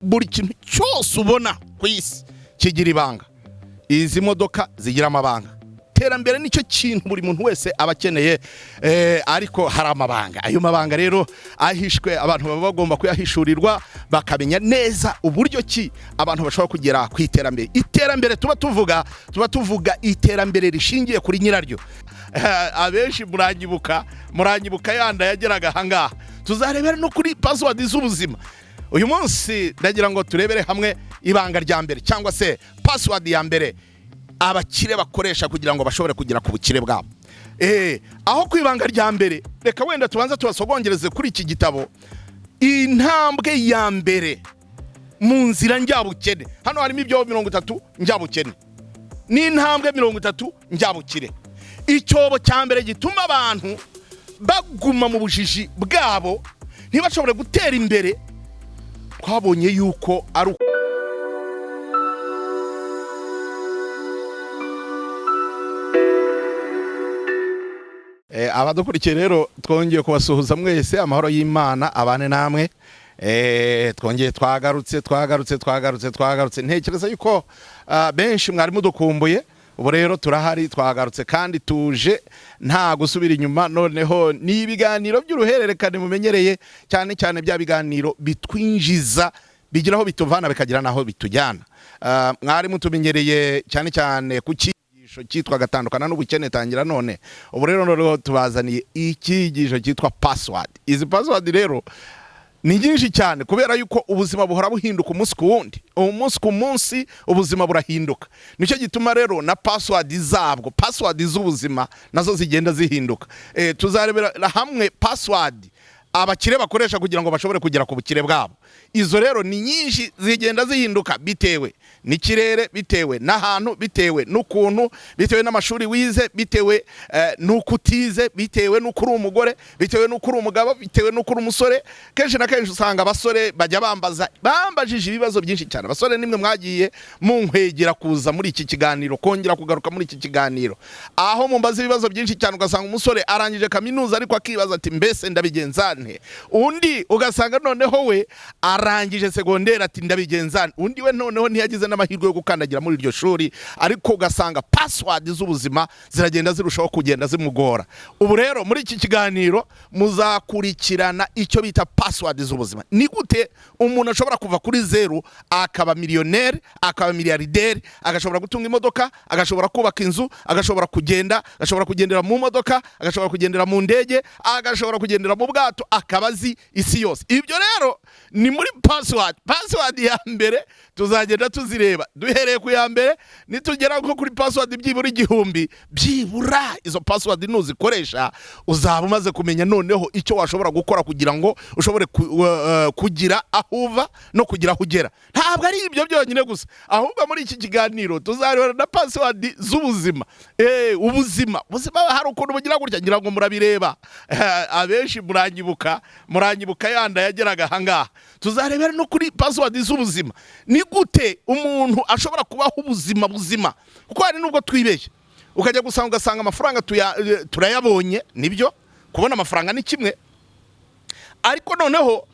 buri kintu cyose ubona ku isi kigira ibanga. Izi modoka zigira amabanga. Terambere nicyo kintu buri muntu wese abakeneye, ariko hari amabanga. Ayo mabanga rero ahishwe, abantu baba bagomba kuyahishurirwa bakamenya neza uburyo ki abantu bashobora kugera ku iterambere. Iterambere tuba tuvuga iterambere rishingiye kuri nyiraryo. Abenshi muranyibuka yanda yageraga hangaha. Tuzarebera no kuri password z'ubuzima. Uyu munsi ndagira ngo turebere hamwe ibanga rya mbere cyangwa se password ya mbere abakire bakoresha kugira ngo bashobore kugera ku bukire bwabo. Aho kwibanga rya mbere, reka wenda tubanza tubasogongereze kuri iki gitabo intambwe ya mbere mu nzira njyabukene. Hano harimo ibyo 30 njyabukene n'intambwe 30 njyabukire. Icyobo cya mbere gituma abantu baguma mu bujiji bwabo ntibashobore gutera imbere, twabonye yuko ari abadukurikiye rero twongeye kubasuhuza mwese, amahoro y'Imana abane namwe. Twongeye twagarutse ntekereza yuko benshi mwari mudukumbuye. Ubu rero turahari, twagarutse kandi tuje nta gusubira inyuma. Noneho ni ibiganiro by'uruhererekane mumenyereye, cyane cyane bya biganiro bitwinjiza, bigiraho bituvana bikagira naho bitujyana. Mwari mutumenyereye cyane cyane ku cyigisho cyitwa gatandukana n'ubukene tangira none. Ubu rero tubazaniye icyigisho cyitwa password. Izi password rero ni nyinshi cyane kubera yuko ubuzima buhora buhinduka umunsi ku wundi. Umunsi ku munsi ubuzima burahinduka. Nicyo gituma rero na password zabwo, password z'ubuzima nazo zigenda zihinduka. Tuzarebera hamwe password abakire bakoresha kugira ngo bashobore kugera ku bukire bwabo. Izo rero ni nyinshi zigenda zihinduka bitewe n'ikirere, bitewe n'ahantu, bitewe n'ukuntu, bitewe n'amashuri wize, bitewe n'uko utize, bitewe n'uko uri umugore, bitewe n'uko uri umugabo, bitewe n'uko uri umusore. Kenshi na kenshi usanga abasore bajya bambajije ibibazo byinshi cyane. Abasore nimwe mwagiye munkwegera kuza muri iki kiganiro, kongera kugaruka muri iki kiganiro, aho mumbaza ibibazo byinshi cyane. Ugasanga umusore arangije kaminuza ariko akibaza ati mbese ndabigenzane. Undi ugasanga noneho we arangije segonderi ati ndabigenzane. Undi we noneho ntiyagize n'amahirwe yo gukandagira muri iryo shuri, ariko ugasanga password z'ubuzima ziragenda zirushaho kugenda zimugora. Ubu rero muri iki kiganiro muzakurikirana icyo bita password z'ubuzima. Ni gute umuntu ashobora kuva kuri zero akaba miliyoneri, akaba miliyarderi, agashobora gutunga imodoka, agashobora kubaka inzu, agashobora kugendera mu modoka, agashobora kugendera mu ndege, agashobora kugendera mu bwato, akabazi isi yose. Ibyo rero ni muri password ya mbere. Tuzagenda tuzireba duhereye ku ya mbere, nitugera nko kuri password byibura 1000. Byibura izo password nuzikoresha uzaba umaze kumenya noneho icyo washobora gukora kugira ngo ushobore kugira ahuva no kugira hugera. Ntabwo ari ibyo byonyine gusa, ahubwo muri iki kiganiro tuzareba na password z'ubuzima. Ubuzima hari ukuntu bugira gutya, ngira ngo murabireba. Abenshi muranyibuka yanda yageraga hangaha. Tuzarebera no kuri password z'ubuzima. Ni gute umuntu ashobora kubaho ubuzima buzima, kuko hari nubwo twibeshye ukajya ugasanga amafaranga turayabonye. Nibyo, kubona amafaranga ni kimwe, ariko noneho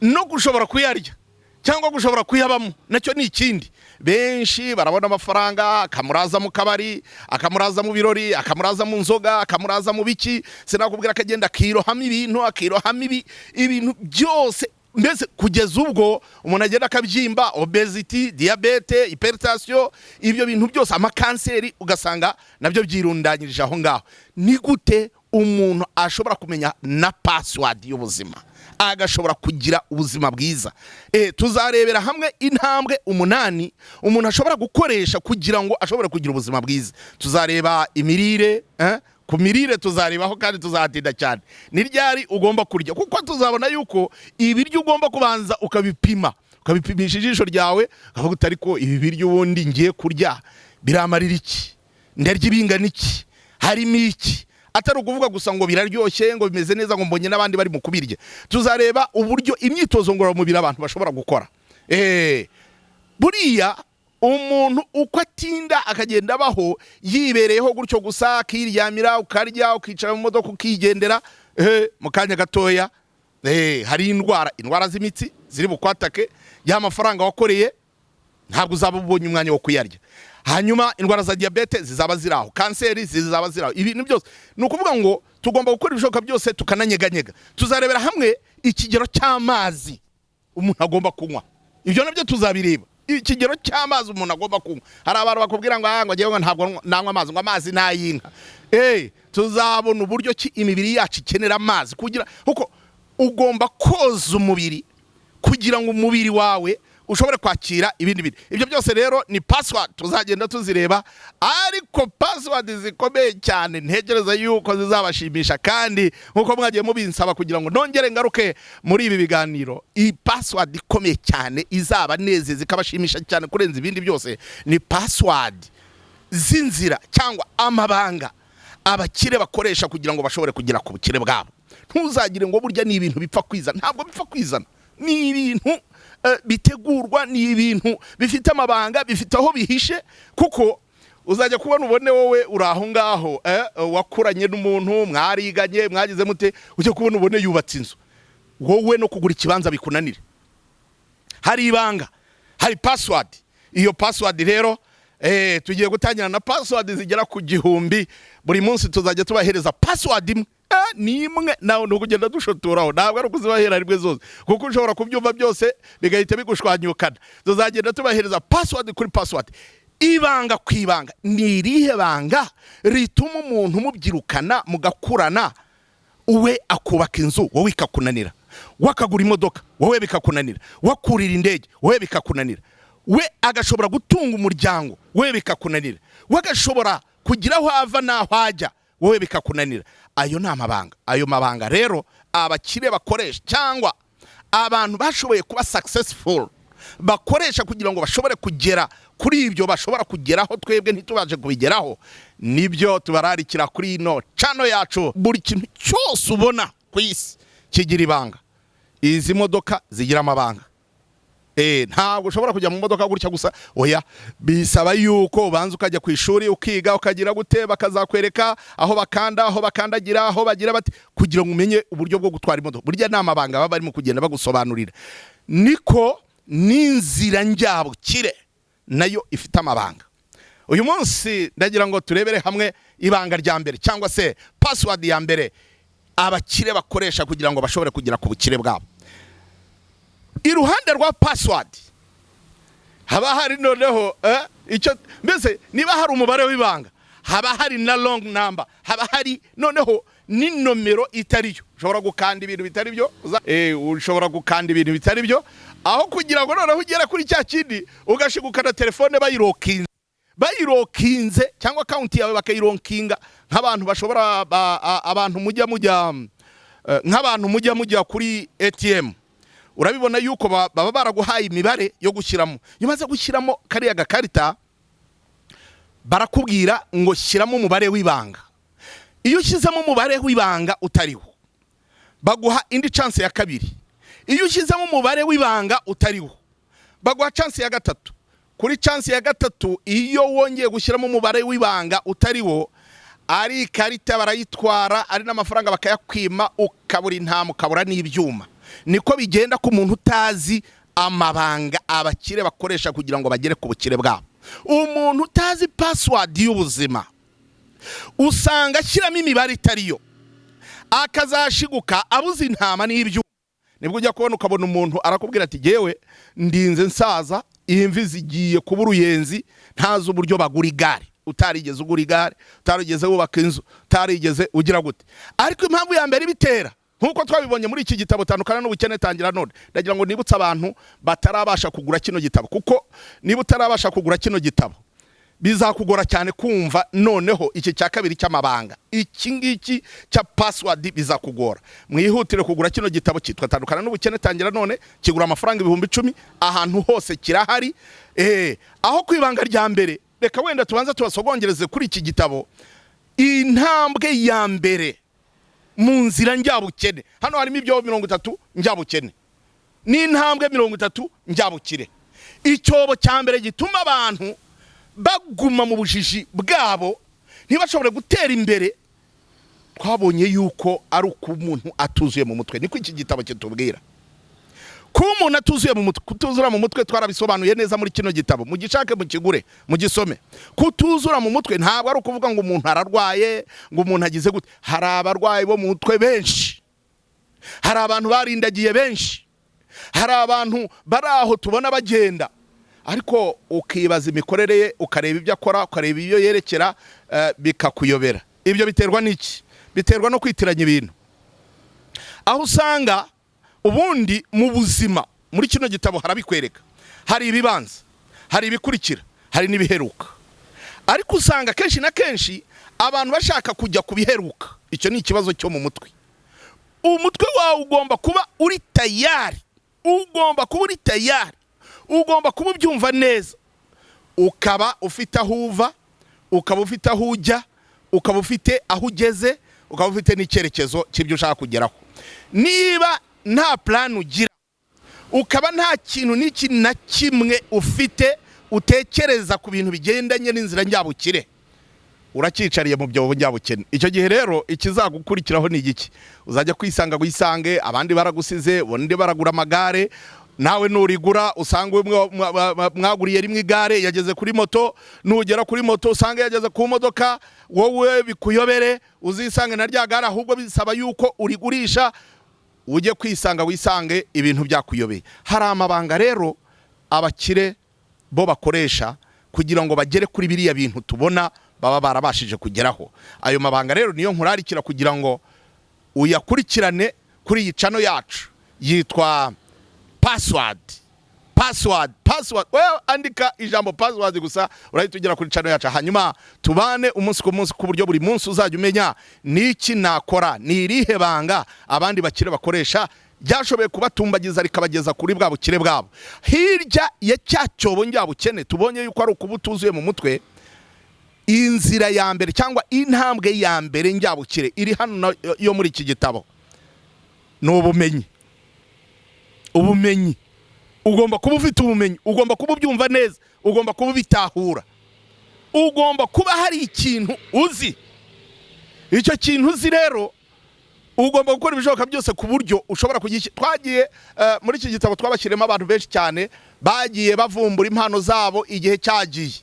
no gushobora kuyarya cyangwa gushobora kuyabamo nacyo ni ikindi. Benshi barabona amafaranga akamuraza mu kabari, akamuraza mu birori, akamuraza mu nzoga, akamuraza mu biki, sinakubwira akagenda akirohamo ibintu byose. Mbese kugeza ubwo umuntu agenda akabyimba, obesity, diabete, hypertension, ibyo bintu byose, amakanseri, ugasanga nabyo byirundanyirije aho ngaho. Ni gute umuntu ashobora kumenya na password y'ubuzima agashobora kugira ubuzima bwiza? Tuzarebera hamwe intambwe 8 umuntu ashobora gukoresha kugira ngo ashobore kugira ubuzima bwiza. Tuzareba imirire, ku mirire tuzarebaho kandi tuzatinda cyane. Ni ryari ugomba kurya, kuko tuzabona yuko ibiryo ugomba kubanza ukabipimisha ijisho ryawe, ukavuga utari ko ibi biryo ubundi ngiye kurya biramarira iki, ndarya ibingana iki, harimo iki. Atari ukuvuga gusa ngo biraryoshye, ngo bimeze neza, ngo mbonye n'abandi bari mu kubirya. Tuzareba uburyo imyitozo ngororamubiri abantu bashobora gukora. Buriya umuntu uko atinda akagenda abaho yibereyeho gutyo gusa, akiryamira, ukarya, ukicara mu modoka, ukigendera, mu kanya gatoya hari indwara z'imitsi ziri bukwatake. ya mafaranga wakoreye ntabwo uzaba ubonye umwanya wo kuyarya. Hanyuma indwara za diabete zizaba ziraho, kanseri zizaba ziraho, ibintu byose. Nukuvuga ngo tugomba gukora ibishoboka byose tukananyeganyega. Tuzarebera hamwe ikigero cy'amazi umuntu agomba kunywa. Ibyo nabyo tuzabireba. Ikigero cy'amazi umuntu agomba kunywa. Hari abantu bakubwira ngo ngewe ntabwo nanywa amazi, ngo amazi nayinka. Tuzabona uburyo ki imibiri yacu ikenera amazi kugira kuko ugomba koza umubiri kugira ngo umubiri wawe ushobore kwakira ibindi bintu. Ibyo byose rero ni password tuzagenda tuzireba, ariko password zikomeye cyane ntegereza yuko zizabashimisha kandi nkuko mwagiye mubinsaba kugira ngo nongere ngaruke muri ibi biganiro. I password ikomeye cyane izaba neze zikabashimisha cyane kurenza ibindi byose ni password zinzira cyangwa amabanga abakire bakoresha kugira ngo bashobore kugira ku bukire bwabo. Ntuzagire ngo burya ni ibintu bipfa kwizana, ntabwo bipfa kwizana. Ni ibintu bitegurwa, ni ibintu bifite amabanga, bifite aho bihishe, kuko uzajya kubona ubone wowe uraho ngaho wakuranye n'umuntu mwariganye mwagize mute, ujye kubona ubone yubatse inzu, wowe no kugura ikibanza bikunanire. Hari ibanga, hari password. Iyo password rero tugiye gutangira na password zigera ku 1000. Buri munsi tuzajya tubahereza password imwe nimwe, nawe no kugenda dushotoraho, ntabwo ari kuzibahera rimwe zose kuko ushobora kubyumva byose bigahita bigushwanyukana. Tuzagenda tubahereza password kuri password. Ibanga kwibanga, ni irihe banga rituma umuntu mubyirukana mugakurana, uwe akubaka inzu wowe ikakunanira, wakagura imodoka wowe bikakunanira, wakurira indege wowe bikakunanira, we agashobora gutunga umuryango wowe bikakunanira, wagashobora kugira aho ava naho ajya wowe bikakunanira. Ayo ni amabanga. Ayo mabanga rero abakire bakoresha cyangwa abantu bashoboye kuba successful bakoresha kugira ngo bashobore kugera kuri ibyo bashobora kugeraho twebwe ntitubaje kubigeraho, nibyo tubararikira kuri ino channel yacu. Buri kintu cyose ubona ku isi kigira ibanga. Izi modoka zigira amabanga. Ntabwo ushobora kujya mu modoka gutya gusa, oya, bisaba yuko ubanza ukajya ku ishuri ukiga ukagira gute, bakazakwereka aho bakanda, aho bakandagira, aho bagira bati, kugira ngo umenye uburyo bwo gutwara imodoka. Burya ni amabanga baba barimo kugenda bagusobanurira. Niko n'inzira njyabukire nayo ifite amabanga. Uyu munsi ndagira ngo turebere hamwe ibanga rya mbere cyangwa se password ya mbere abakire bakoresha kugira ngo bashobore kugera ku bukire bwabo. Iruhande rwa password haba hari noneho icyo mbese niba hari umubare w'ibanga haba hari na long number, haba hari noneho ni nomero itariyo. Ushobora gukanda ibintu bitari byo, ushobora gukanda ibintu bitari byo, aho kugira ngo noneho ugere kuri cya kindi ugashigukana telefone bayirokinze cyangwa account yawe bakayironkinga. Nk'abantu bashobora abantu mujya kuri ATM, urabibona yuko baba baraguhaye imibare yo gushyiramo. Yumaze gushyiramo kariya gakarita barakubwira ngo shyiramo umubare w'ibanga. Iyo ushyizemo umubare w'ibanga utariho, baguha indi chance ya kabiri. Iyo ushyizemo umubare w'ibanga utariho, baguha chance ya gatatu. Kuri chance ya gatatu iyo wongeye gushyiramo umubare w'ibanga utariho, ari ikarita barayitwara, ari n'amafaranga bakayakwima, ukabura intama ukabura n'ibyuma. Niko bigenda ku muntu utazi amabanga abakire bakoresha kugira ngo bagere ku bukire bwabo. Umuntu utazi password y'ubuzima usanga ashyiramo imibare itariyo, akazashiguka abuze intama n'ibyuma. Nibwo ujya kubona ukabona umuntu arakubwira ati yewe ndinze nsaza, imvi zigiye kuba uruyenzi, ntazi uburyo bagura igare. Utarigeze ugura igare, utarigeze wubaka inzu, utarigeze ugira gute. Ariko impamvu ya mbere bitera, nkuko twabibonye muri iki gitabo Tandukana n'Ubukene Tangira None, ndagira ngo nibutse abantu batarabasha kugura kino gitabo, kuko niba utarabasha kugura kino gitabo bizakugora cyane kumva noneho iki cya kabiri cy'amabanga. Iki ngiki cya password bizakugora. Mwihutire kugura kino gitabo cyitwa Tandukana n'Ubukene Tangira None, kigura amafaranga 10,000, ahantu hose kirahari. Aho kwibanga rya mbere, reka wenda tubanza tubasogongereze kuri iki gitabo intambwe ya mbere mu nzira njyabukene. Hano harimo ibyo 30 njyabukene n'intambwe 30 njyabukire. Icyobo cya mbere gituma abantu baguma mu bujiji bwabo ntibashobore gutera imbere, twabonye yuko ari uko umuntu atuzuye mu mutwe. Niko iki gitabo kitubwira ko umuntu atuzuye mu mutwe. Kutuzura mu mutwe twarabisobanuye neza muri kino gitabo, mu gishake mu kigure mu gisome. Kutuzura mu mutwe ntabwo ari ukuvuga ngo umuntu ararwaye, ngo umuntu agize gute. Hari abarwayi bo mu mutwe benshi, hari abantu barindagiye benshi, hari abantu bari aho tubona bagenda, ariko ukibaza imikorere ye, ukareba ibyo akora, ukareba ibyo yerekera, bikakuyobera. Ibyo biterwa n'iki? Biterwa no kwitiranya ibintu. Aho usanga ubundi mu buzima muri kino gitabo harabikwereka, hari ibibanza, hari ibikurikira, hari n'ibiheruka. Ariko usanga kenshi na kenshi abantu bashaka kujya kubiheruka. Icyo ni ikibazo cyo mu mutwe. Umutwe wawe ugomba kuba uri tayari, ugomba kuba uri tayari, ugomba kuba ubyumva neza, ukaba ufite aho uva, ukaba ufite aho ujya, ukaba ufite aho ugeze, ukaba ufite n'icyerekezo cy'ibyo ushaka kugeraho. Niba nta plan ugira, ukaba nta kintu n'iki na kimwe ufite utekereza ku bintu bigendanye n'inzira njyabukire, uracyicariye mu byobo njyabukene. Icyo gihe rero ikizagukurikiraho ni igiki? Uzajya kwisanga guisange abandi baragusize, bonde baragura amagare, nawe nurigura usanga mwaguriye rimwe igare yageze kuri moto, nugera kuri moto usanga yageze ku modoka, wowe bikuyobere, uzisange na rya gare, ahubwo bisaba yuko urigurisha ujye kwisanga wisange ibintu byakuyobeye. Hari amabanga rero abakire bo bakoresha kugira ngo bagere kuri biriya bintu tubona baba barabashije kugeraho. Ayo mabanga rero niyo nkurarikira kugira ngo uyakurikirane kuri iyi channel yacu yitwa password. Well, andika ijambo password gusa urahita ugera kuri channel yacu, hanyuma tubane umunsi ku munsi ku buryo buri munsi uzajya umenya niki nakora, ni irihe banga abandi bakire bakoresha byashoboye kubatumbagiza rikabageza kuri bwa bukire bwabo. Hirya ya cyacyobo njyabukene tubonye yuko ari ukubutuzuye mu mutwe, inzira ya mbere cyangwa intambwe ya mbere njyabukire iri hano yo muri iki gitabo ni ubumenyi. Ubumenyi, ugomba kuba ufite ubumenyi, ugomba kuba ubyumva neza, ugomba kuba bitahura, ugomba kuba hari ikintu uzi. Icyo kintu uzi rero ugomba gukora ibishoboka byose ku buryo ushobora kugishyira. Twagiye muri iki gitabo twabashyiremo abantu benshi cyane bagiye bavumbura impano zabo igihe cyagiye.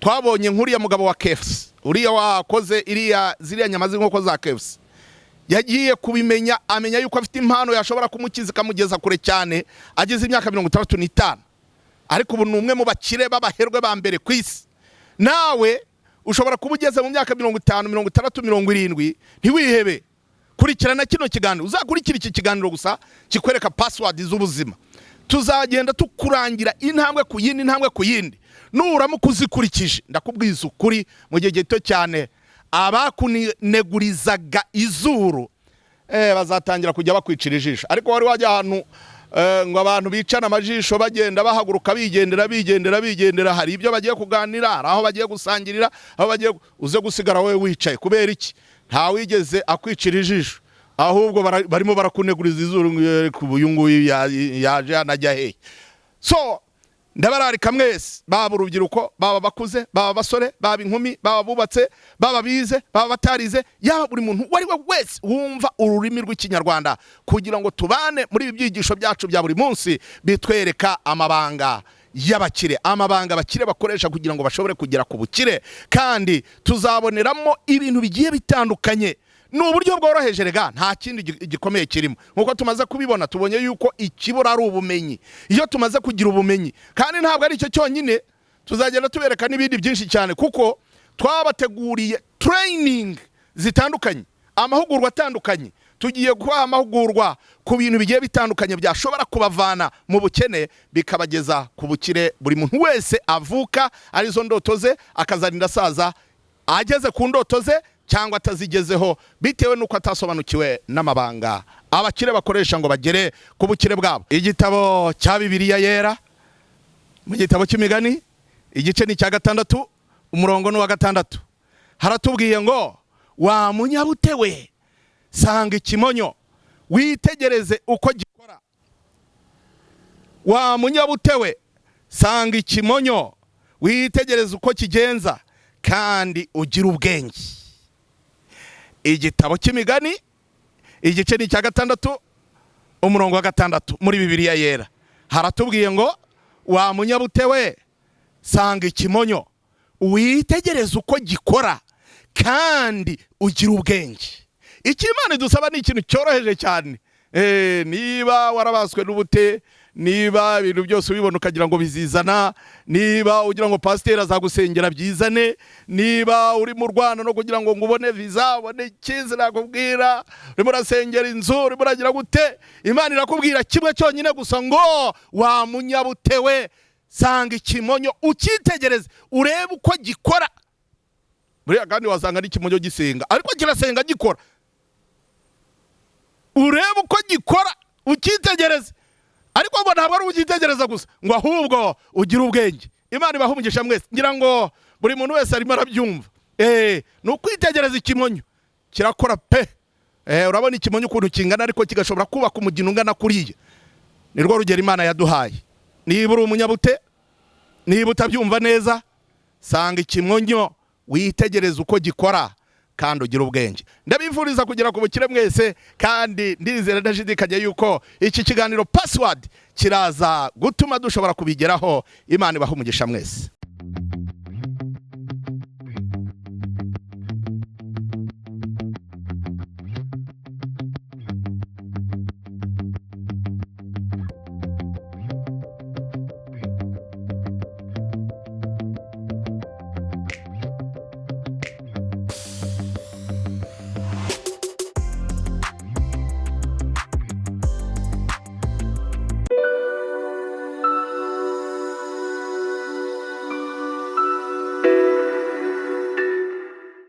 Twabonye nkuriya mugabo wa KFC, uriya wakoze ziriya nyama z'inkoko za KFC, yagiye kubimenya, amenya yuko afite impano yashobora kumukiza kamugeza kure cyane, ageze imyaka 65. Ariko ubu numwe mu bakire babaherwe ba mbere ku isi. Nawe ushobora kuba ugeze mu myaka 50, 60, 70, ntiwihebe. Kurikirana kino kiganiro, uzakurikira iki kiganiro gusa kikwereka password z'ubuzima. Tuzagenda tukurangira intambwe ku yindi, intambwe ku yindi. Nuramuka uzikurikije, ndakubwiza ukuri mu gihe gito cyane abakunegurizaga izuru bazatangira kujya bakwicira ijisho. Ariko wari wajya ahantu ngo abantu bicana amajisho bagenda bahaguruka bigendera, hari ibyo bagiye kuganira, hari aho bagiye gusangirira, aho bagiye uze gusigara wowe wicaye. Kubera iki? Nta wigeze akwicira ijisho, ahubwo barimo barakuneguriza izuru uyu nguyu yaje anajya hehe. So ndabararika mwese, baba urubyiruko, baba bakuze, baba basore, baba inkumi, baba bubatse, baba bize, baba batarize, yaba buri muntu wari we wese wumva ururimi rw'ikinyarwanda, kugira ngo tubane muri ibi byigisho byacu bya buri munsi bitwereka amabanga y'abakire, amabanga abakire bakoresha kugira ngo bashobore kugera ku bukire. Kandi tuzaboneramo ibintu bigiye bitandukanye. Ni uburyo bworoheje rega, nta kindi gikomeye kirimo. Nkuko tumaze kubibona, tubonye yuko ikibura ari ubumenyi. Iyo tumaze kugira ubumenyi, kandi ntabwo ari icyo cyonyine, tuzagenda tubereka n'ibindi byinshi cyane, kuko twabateguriye training zitandukanye, amahugurwa atandukanye. Tugiye kubaha amahugurwa ku bintu bigiye bitandukanye byashobora kubavana mu bukene bikabageza ku bukire. Buri muntu wese avuka arizo ndoto ze, akazarinda saza ageze ku ndoto ze cyangwa atazigezeho, bitewe nuko atasobanukiwe n'amabanga abakire bakoresha ngo bagere ku bukire bwabo. Igitabo cya Bibiliya yera mu gitabo cy'Imigani igice ni cya 6 umurongo wa 6 haratubwiye ngo, wa munyabutewe sanga ikimonyo witegereze uko gikora. Wa munyabutewe sanga ikimonyo witegereze uko kigenza, kandi ugira ubwenge. Igitabo cy'Imigani igice ni cya 6 umurongo wa 6 muri Bibiliya yera haratubwiye ngo wa munyabute we sanga ikimonyo witegereze uko gikora kandi ugira ubwenge. Ikimana idusaba ni ikintu cyoroheje cyane. Niba warabaswe n'ubute, niba ibintu byose ubibona ukagira ngo bizizana, niba ugira ngo pasiteri azagusengera byizane, niba uri mu Rwanda no kugira ngo ngubone visa ubone ikizi nakubwira, urimo urasengera inzu, urimo uragira gute, Imana irakubwira kimwe cyonyine gusa ngo wa munyabute we sanga ikimonyo ukitegereze urebe uko gikora. Buriya kandi wasanga n'ikimonyo gisenga ariko kirasenga gikora. Urebe uko gikora ukitegereze ariko ngo ntabwo ari ukitegereza gusa ngo ahubwo ugira ubwenge. Imana ibahumugisha mwese, ngira ngo buri muntu wese arimo arabyumva. Ni ukwitegereza ikimonyo kirakora pe. Urabona ikimonyo ukuntu kingana ariko kigashobora kubaka umugina ungana kuriya. Nirwo rugero Imana yaduhaye. Niba uri umunyabute, niba utabyumva neza, sanga ikimonyo witegereze uko gikora kandi ugira ubwenge. Ndabifuriza kugera ku bukire mwese, kandi ndizera ndashidikanya yuko iki kiganiro Password kiraza gutuma dushobora kubigeraho. Imana ibahumugisha mwese.